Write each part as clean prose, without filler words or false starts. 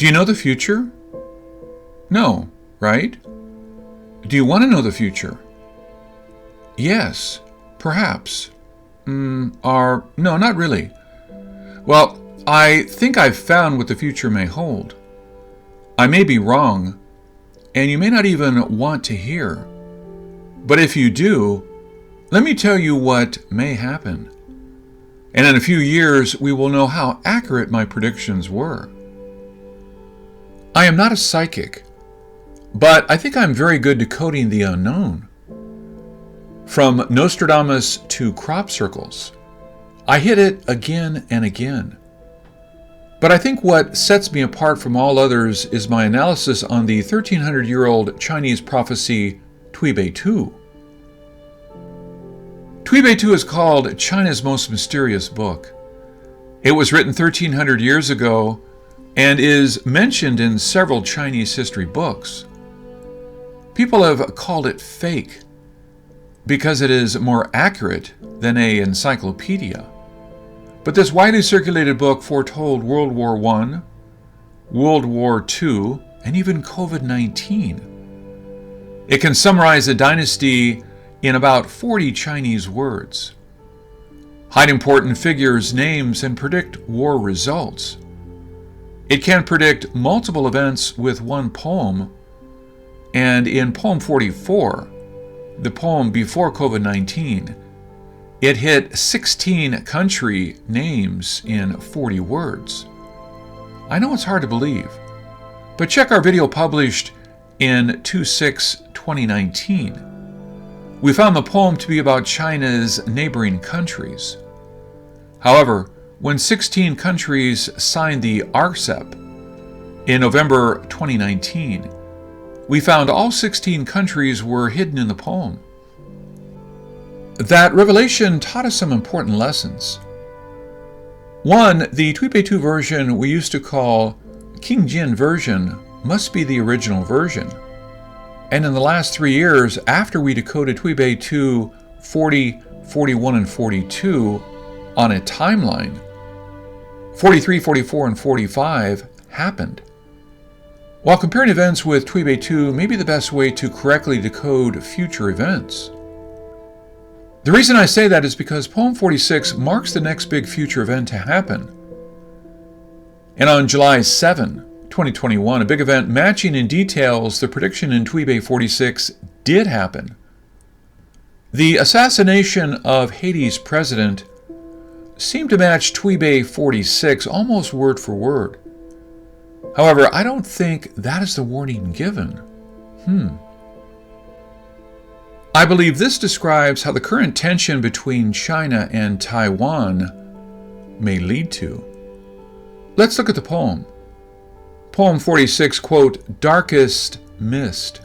Do you know the future? No, right? Do you want to know the future? Yes, perhaps. No, not really. Well, I think I've found what the future may hold. I may be wrong, and you may not even want to hear. But if you do, let me tell you what may happen. And in a few years, we will know how accurate my predictions were. I am not a psychic, but I think I'm very good decoding the unknown. From Nostradamus to crop circles, I hit it again and again. But I think what sets me apart from all others is my analysis on the 1300-year-old Chinese prophecy Tui Bei Tu. Tui Bei Tu is called China's most mysterious book. It was written 1300 years ago and is mentioned in several Chinese history books. People have called it fake because it is more accurate than an encyclopedia. But this widely circulated book foretold World War I, World War II, and even COVID-19. It can summarize a dynasty in about 40 Chinese words, hide important figures' names, and predict war results. It can predict multiple events with one poem, and in Poem 44, the poem before COVID-19, it hit 16 country names in 40 words. I know it's hard to believe, but check our video published in 2/6/2019. We found the poem to be about China's neighboring countries. However, when 16 countries signed the RCEP in November 2019, we found all 16 countries were hidden in the poem. That revelation taught us some important lessons. One, the Tui Bei Tu version we used to call King Jin version must be the original version. And in the last 3 years, after we decoded Tui Bei Tu 40, 41, and 42 on a timeline, 43, 44, and 45 happened. While comparing events with Tui Bei Tu may be the best way to correctly decode future events. The reason I say that is because Poem 46 marks the next big future event to happen. And on July 7, 2021, a big event matching in details the prediction in Tui Bei 46 did happen. The assassination of Haiti's president seemed to match Tui Bei 46 almost word for word. However, I don't think that is the warning given. I believe this describes how the current tension between China and Taiwan may lead to. Let's look at the poem. Poem 46, quote, "Darkest mist.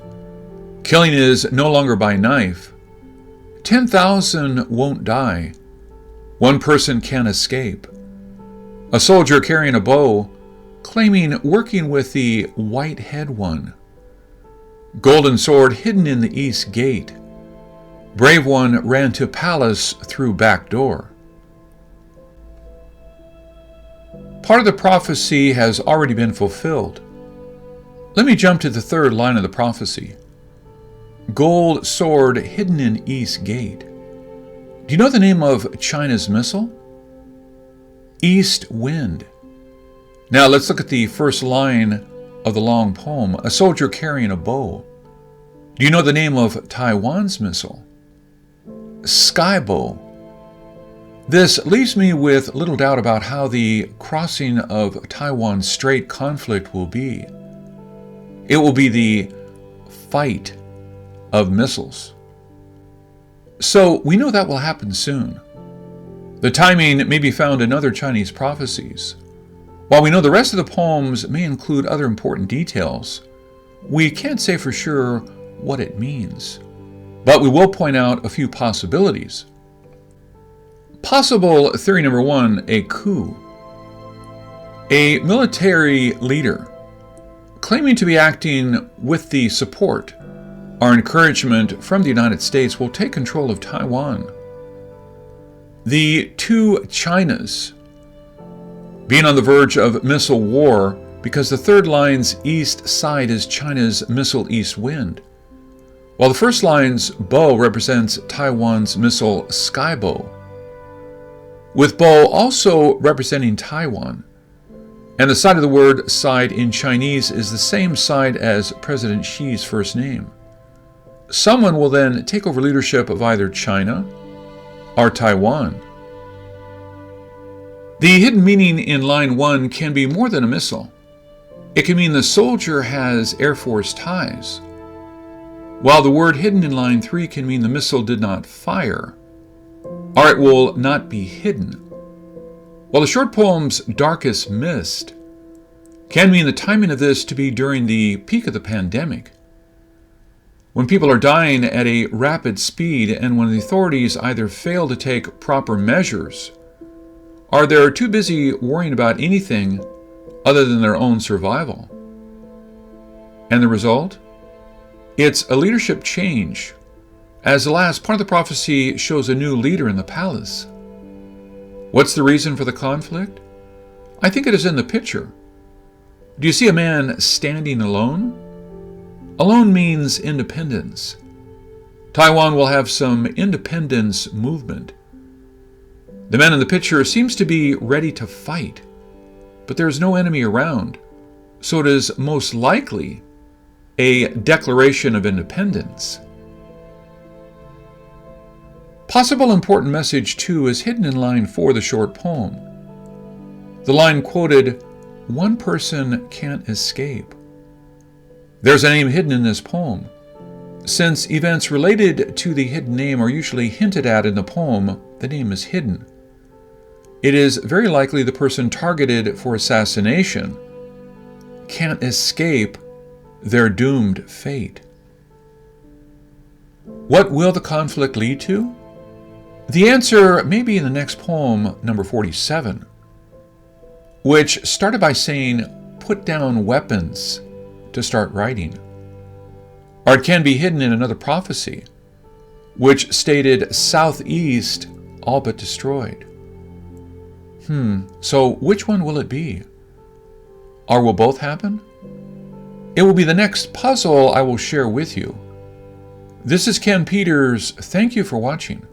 Killing is no longer by knife. 10,000 won't die. One person can escape. A soldier carrying a bow, claiming working with the white-head one. Golden sword hidden in the east gate. Brave one ran to palace through back door." Part of the prophecy has already been fulfilled. Let me jump to the third line of the prophecy. Gold sword hidden in east gate. Do you know the name of China's missile? East wind. Now let's look at the first line of the long poem, a soldier carrying a bow. Do you know the name of Taiwan's missile? Sky bow. This leaves me with little doubt about how the crossing of Taiwan's Strait conflict will be. It will be the fight of missiles. So we know that will happen soon. The timing may be found in other Chinese prophecies. While we know the rest of the poems may include other important details, we can't say for sure what it means. But we will point out a few possibilities. Possible theory number one, a coup. A military leader claiming to be acting with the support or encouragement from the United States will take control of Taiwan. The two Chinas being on the verge of missile war because the third line's east side is China's missile east wind, while the first line's bow represents Taiwan's missile sky bow, with bow also representing Taiwan. And the side of the word side in Chinese is the same side as President Xi's first name. Someone will then take over leadership of either China or Taiwan. The hidden meaning in line 1 can be more than a missile. It can mean the soldier has Air Force ties, while the word hidden in line 3 can mean the missile did not fire, or it will not be hidden. While the short poem's darkest mist can mean the timing of this to be during the peak of the pandemic, when people are dying at a rapid speed and when the authorities either fail to take proper measures or they're too busy worrying about anything other than their own survival. And the result? It's a leadership change, as the last part of the prophecy shows a new leader in the palace. What's the reason for the conflict? I think it is in the picture. Do you see a man standing alone? Alone means independence. Taiwan will have some independence movement. The man in the picture seems to be ready to fight, but there is no enemy around, so it is most likely a declaration of independence. Possible important message 2 is hidden in line 4 of the short poem. The line quoted, "One person can't escape." There's a name hidden in this poem. Since events related to the hidden name are usually hinted at in the poem, the name is hidden. It is very likely the person targeted for assassination can't escape their doomed fate. What will the conflict lead to? The answer may be in the next poem, number 47, which started by saying, "Put down weapons to start writing." Or it can be hidden in another prophecy, which stated, "Southeast all but destroyed." So which one will it be? Or will both happen? It will be the next puzzle I will share with you. This is Ken Peters. Thank you for watching.